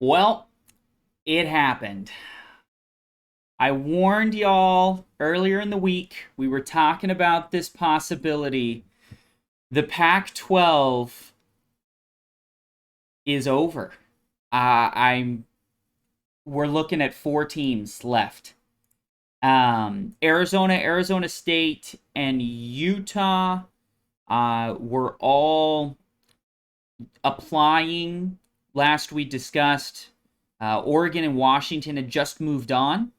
Well, it happened. I warned y'all earlier in the week. We were talking about this possibility. The Pac 12 is over. I'm We're looking at four teams left. Arizona State, and Utah were all applying. Last we discussed, Oregon and Washington had just moved on.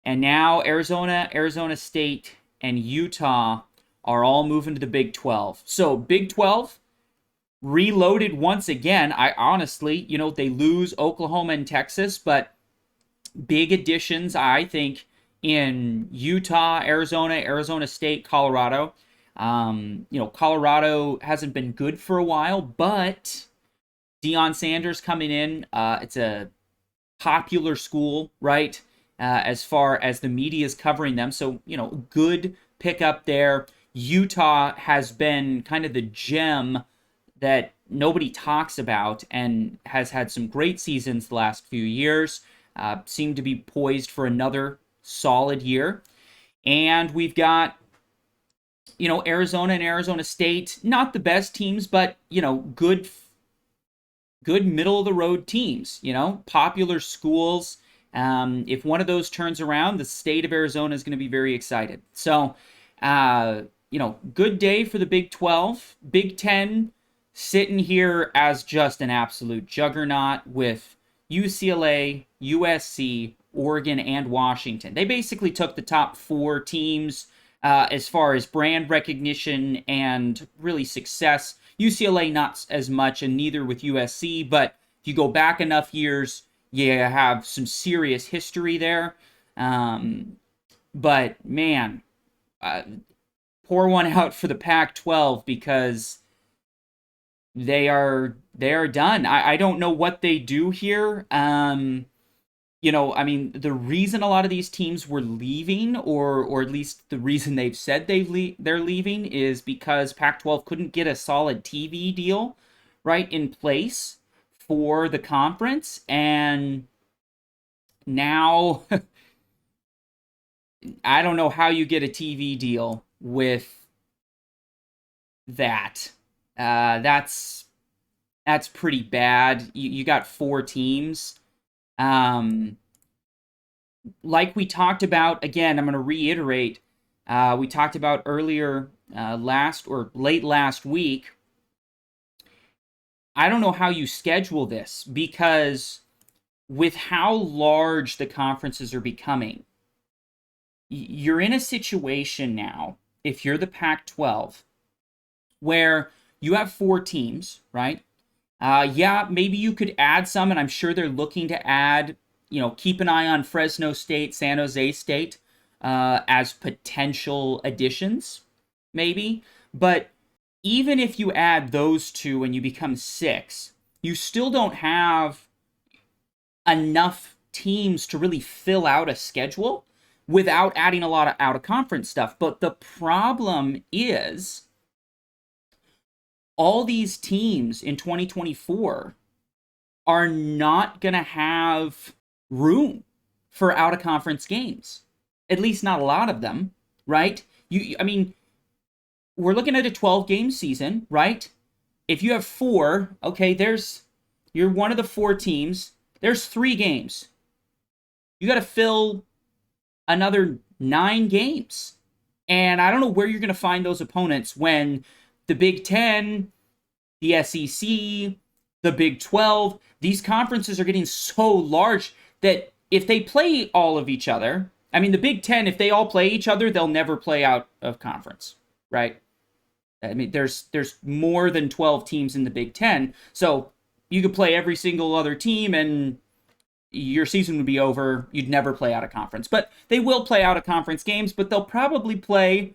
And now Arizona State, and Utah are all moving to the Big 12. So Big 12 reloaded once again. I honestly, they lose Oklahoma and Texas, but big additions, I think, in Utah, Arizona State, Colorado. Colorado hasn't been good for a while, but Deion Sanders coming in. It's a popular school, right? As far as the media is covering them. So, good pickup there. Utah has been kind of the gem that nobody talks about and has had some great seasons the last few years. Seem to be poised for another solid year. And we've got, Arizona and Arizona State, not the best teams, but, good middle of the road teams, popular schools. If one of those turns around, the state of Arizona is going to be very excited. So, good day for the Big 12. Big 10 sitting here as just an absolute juggernaut with UCLA, USC, Oregon, and Washington. They basically took the top four teams as far as brand recognition and really success. UCLA not as much, and neither with USC, but if you go back enough years, you have some serious history there. But man, pour one out for the Pac-12 because they are done. I don't know what they do here. The reason a lot of these teams were leaving, or at least the reason they've said they're leaving, is because Pac-12 couldn't get a solid TV deal right in place for the conference, and now I don't know how you get a TV deal with that. That's pretty bad. You got four teams. Um, like we talked about, again, I'm going to reiterate. We talked about earlier late last week. I don't know how you schedule this because with how large the conferences are becoming, you're in a situation now, if you're the Pac 12, where you have four teams, right? Yeah, maybe you could add some, and I'm sure they're looking to add, keep an eye on Fresno State, San Jose State as potential additions, maybe. But even if you add those two and you become six, you still don't have enough teams to really fill out a schedule without adding a lot of out of conference stuff. But the problem is all these teams in 2024 are not going to have room for out of conference games. At least not a lot of them, right? We're looking at a 12 game season, right? If you have four, okay, you're one of the four teams. There's 3 games. You got to fill another 9 games. And I don't know where you're going to find those opponents when the Big 10, the SEC, the Big 12, these conferences are getting so large that if they play all of each other, the Big 10, if they all play each other, they'll never play out of conference, right? There's more than 12 teams in the Big 10, so you could play every single other team and your season would be over. You'd never play out of conference. But they will play out of conference games, but they'll probably play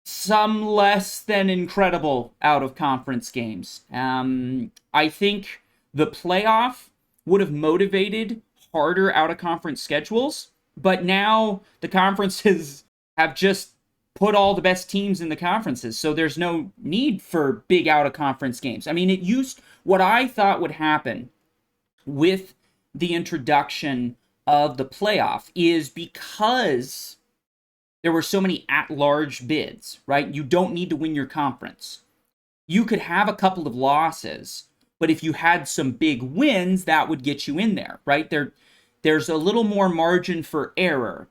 some less than incredible out of conference games. I think the playoff would have motivated harder out of conference schedules, but now the conferences have just put all the best teams in the conferences. So there's no need for big out of conference games. I mean, what I thought would happen with the introduction of the playoff is because there were so many at-large bids, right? You don't need to win your conference. You could have a couple of losses, but if you had some big wins, that would get you in there, right? There's a little more margin for error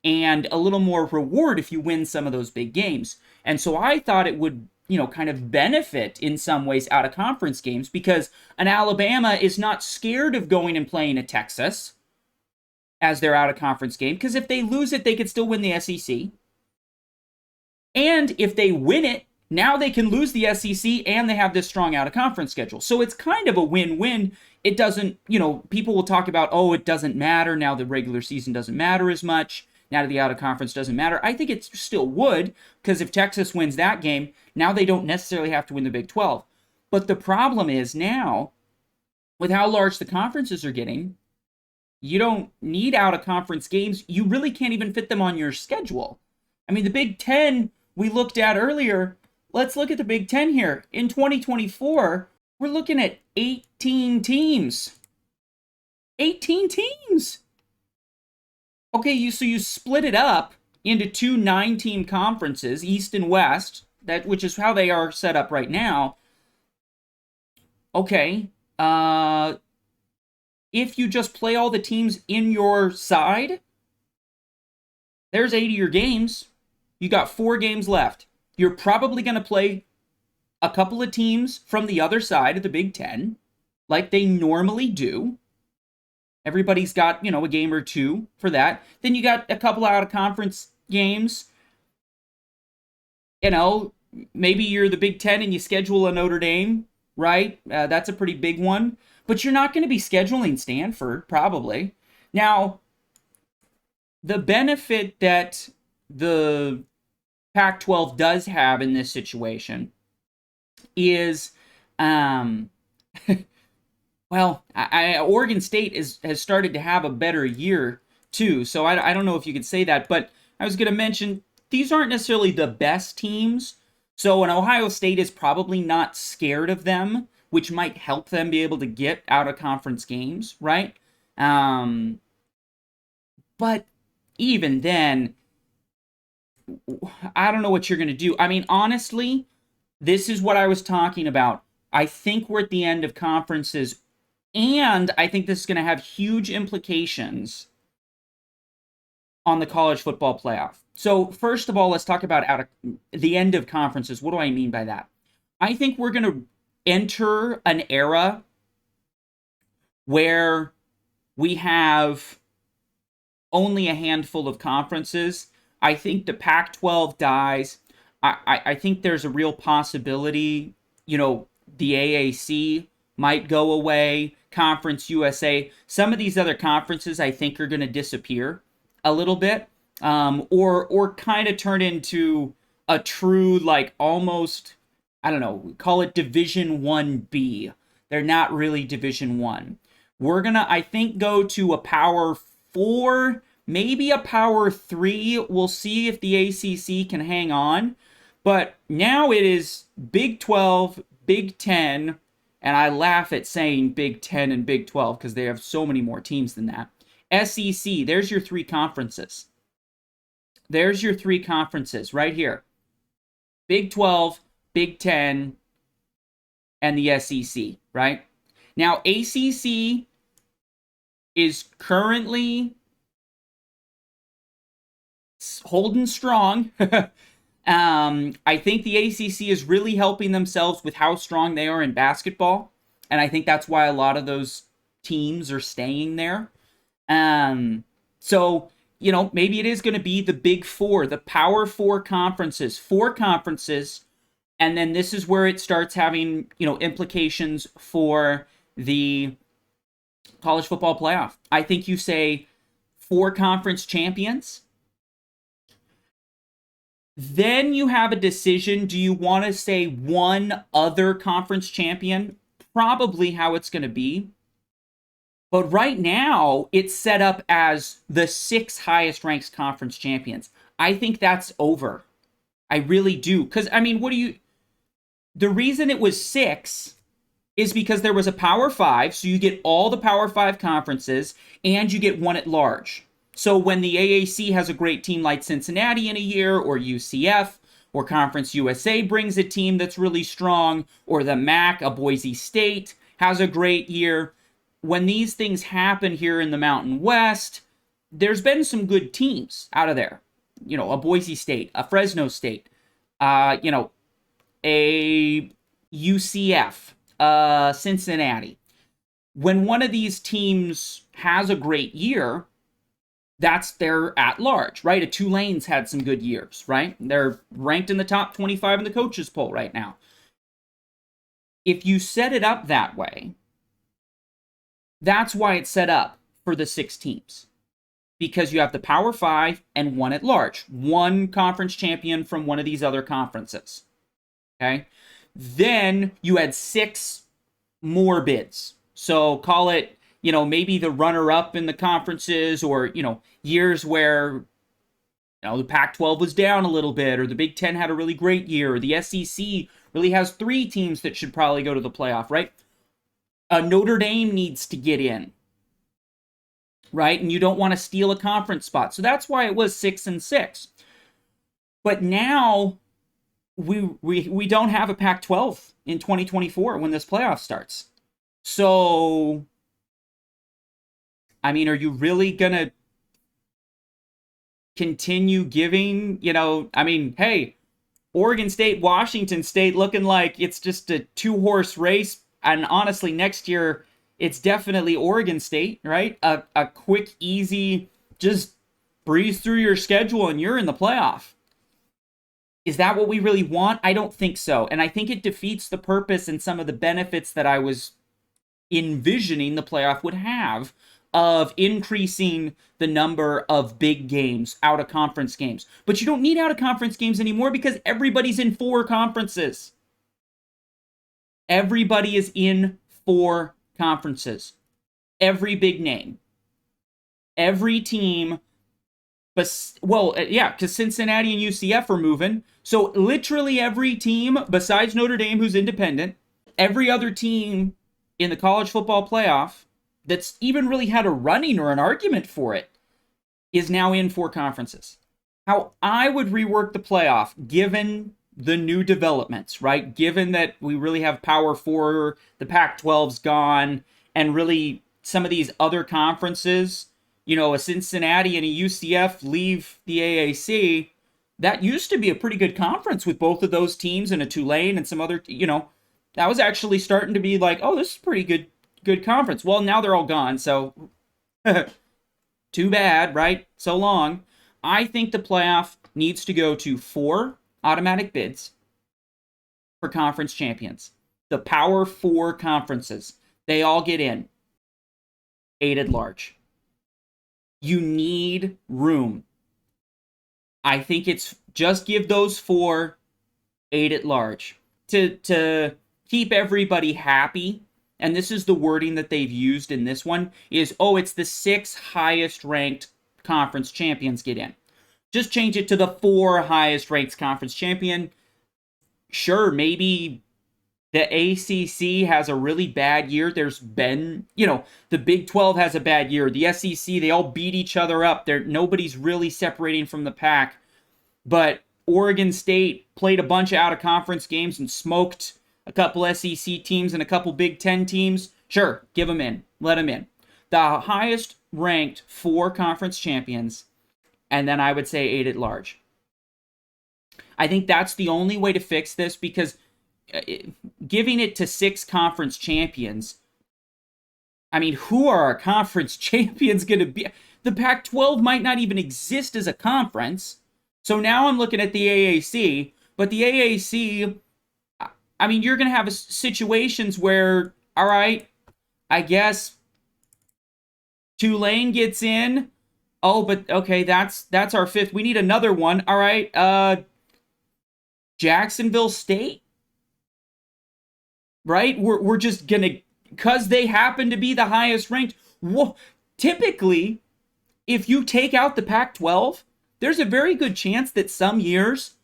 and a little more reward if you win some of those big games. And so I thought it would, kind of benefit in some ways out of conference games because an Alabama is not scared of going and playing a Texas as their out of conference game because if they lose it, they could still win the SEC. And if they win it, now they can lose the SEC and they have this strong out of conference schedule. So it's kind of a win-win. It doesn't, people will talk about, oh, it doesn't matter. Now the regular season doesn't matter as much. Now the out of conference doesn't matter. I think it still would because if Texas wins that game, now they don't necessarily have to win the Big 12. But the problem is now, with how large the conferences are getting, you don't need out of conference games. You really can't even fit them on your schedule. I mean, the Big 10 we looked at earlier. Let's look at the Big 10 here. In 2024, we're looking at 18 teams. 18 teams! Okay, so you split it up into two 9-team conferences, East and West, which is how they are set up right now. Okay, if you just play all the teams in your side, there's 8 of your games. You got 4 games left. You're probably going to play a couple of teams from the other side of the Big 10, like they normally do. Everybody's got, a game or two for that. Then you got a couple out of conference games. Maybe you're the Big 10 and you schedule a Notre Dame, right? That's a pretty big one. But you're not going to be scheduling Stanford, probably. Now, the benefit that the Pac-12 does have in this situation is, Oregon State has started to have a better year too. So I don't know if you could say that, but I was going to mention these aren't necessarily the best teams. So an Ohio State is probably not scared of them, which might help them be able to get out of conference games, right? But even then, I don't know what you're going to do. I mean, honestly, this is what I was talking about. I think we're at the end of conferences, and I think this is going to have huge implications on the college football playoff. So first of all, let's talk about out of the end of conferences. What do I mean by that? I think we're going to enter an era where we have only a handful of conferences. I think the Pac-12 dies. I think there's a real possibility, the AAC might go away, Conference USA. Some of these other conferences I think are going to disappear a little bit, or kind of turn into a true, almost, I don't know, call it Division 1B. They're not really Division 1. We're going to, I think, go to a Power 4, maybe a Power 3. We'll see if the ACC can hang on. But now it is Big 12, Big 10, and I laugh at saying Big 10 and Big 12 because they have so many more teams than that. SEC, there's your 3 conferences. There's your 3 conferences right here. Big 12, Big 10, and the SEC, right? Now, ACC is currently holding strong. I think the ACC is really helping themselves with how strong they are in basketball. And I think that's why a lot of those teams are staying there. So, maybe it is going to be the Big 4, the Power 4 conferences, 4 conferences. And then this is where it starts having, implications for the college football playoff. I think you say 4 conference champions. Then you have a decision. Do you want to say one other conference champion? Probably how it's going to be. But right now, it's set up as the 6 highest ranked conference champions. I think that's over. I really do. Because, I mean, the reason it was 6 is because there was a Power 5, so you get all the Power 5 conferences, and you get one at large. So when the AAC has a great team like Cincinnati in a year, or UCF, or Conference USA brings a team that's really strong, or the MAC, a Boise State, has a great year. When these things happen here in the Mountain West, there's been some good teams out of there. You know, a Boise State, a Fresno State, you know, a UCF, Cincinnati. When one of these teams has a great year, that's their at large, right? A Tulane's had some good years, right? They're ranked in the top 25 in the coaches poll right now. If you set it up that way, that's why it's set up for the 6 teams. Because you have the Power 5 and one at large. One conference champion from one of these other conferences. Okay? Then you had 6 more bids. So call it, you know, maybe the runner-up in the conferences, or, you know, years where, you know, the Pac-12 was down a little bit, or the Big Ten had a really great year, or the SEC really has 3 teams that should probably go to the playoff, right? Notre Dame needs to get in, right? And you don't want to steal a conference spot. So that's why it was 6 and 6. But now we don't have a Pac-12 in 2024 when this playoff starts. So, I mean, are you really going to continue giving, you know, I mean, hey, Oregon State, Washington State looking like it's just a 2-horse race. And honestly, next year, it's definitely Oregon State, right? A quick, easy, just breeze through your schedule and you're in the playoff. Is that what we really want? I don't think so. And I think it defeats the purpose and some of the benefits that I was envisioning the playoff would have of increasing the number of big games, out-of-conference games. But you don't need out-of-conference games anymore because everybody's in 4 conferences. Everybody is in 4 conferences. Every big name. Every team. But, well, yeah, because Cincinnati and UCF are moving. So literally every team, besides Notre Dame, who's independent, every other team in the college football playoff that's even really had a running or an argument for it is now in 4 conferences. How I would rework the playoff, given the new developments, right? Given that we really have Power 4, the Pac-12's gone, and really some of these other conferences, you know, a Cincinnati and a UCF leave the AAC, that used to be a pretty good conference with both of those teams and a Tulane and some other, you know, that was actually starting to be like, oh, this is pretty good conference. Well, now they're all gone, so too bad, right? So long. I think the playoff needs to go to 4 automatic bids for conference champions. The Power 4 conferences. They all get in. 8 at large. You need room. I think it's just give those 4 8 at large to keep everybody happy. And this is the wording that they've used in this one is, oh, it's the 6 highest ranked conference champions get in. Just change it to the 4 highest ranked conference champion. Sure, maybe the ACC has a really bad year. There's been, you know, the Big 12 has a bad year. The SEC, they all beat each other up. Nobody's really separating from the pack. But Oregon State played a bunch of out-of-conference games and smoked a couple SEC teams and a couple Big 10 teams. Sure, give them in. Let them in. The highest ranked 4 conference champions, and then I would say 8 at large. I think that's the only way to fix this, because giving it to 6 conference champions, I mean, who are our conference champions going to be? The Pac-12 might not even exist as a conference. So now I'm looking at the AAC, but the AAC, I mean, you're going to have situations where, all right, I guess Tulane gets in. Oh, but okay, that's our 5th. We need another one. All right, Jacksonville State, right? We're just gonna, because they happen to be the highest ranked. Typically, if you take out the Pac-12, there's a very good chance that some years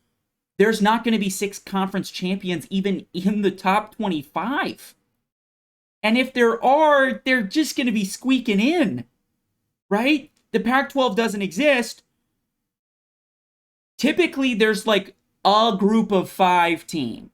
there's not going to be 6 conference champions even in the top 25. And if there are, they're just going to be squeaking in, right? The Pac-12 doesn't exist. Typically, there's like a group of 5 team,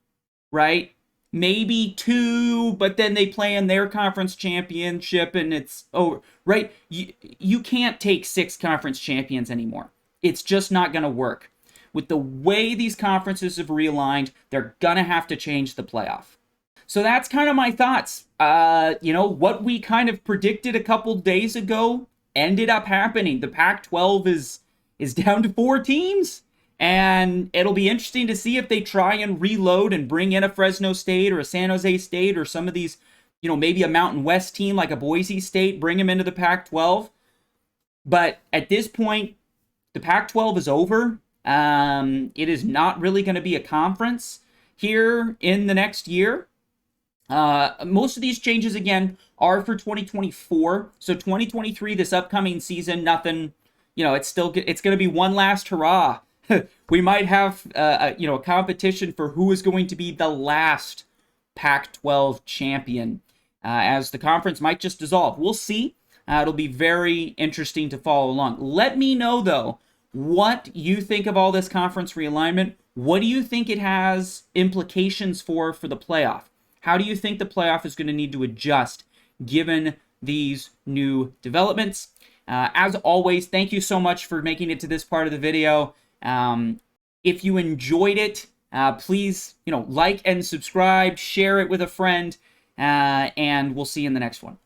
right? Maybe 2, but then they play in their conference championship and it's over, right? You can't take 6 conference champions anymore. It's just not going to work. With the way these conferences have realigned, they're going to have to change the playoff. So that's kind of my thoughts. What we kind of predicted a couple days ago ended up happening. The Pac-12 is down to 4 teams. And it'll be interesting to see if they try and reload and bring in a Fresno State or a San Jose State or some of these, maybe a Mountain West team like a Boise State, bring them into the Pac-12. But at this point, the Pac-12 is over. It is not really going to be a conference here in the next year. Most of these changes, again, are for 2024. So 2023, this upcoming season, nothing, it's going to be one last hurrah. We might have, a competition for who is going to be the last Pac-12 champion, as the conference might just dissolve. We'll see. It'll be very interesting to follow along. Let me know, though, what you think of all this conference realignment. What do you think it has implications for the playoff? How do you think the playoff is going to need to adjust given these new developments? As always, thank you so much for making it to this part of the video. If you enjoyed it, please, like and subscribe, share it with a friend, and we'll see you in the next one.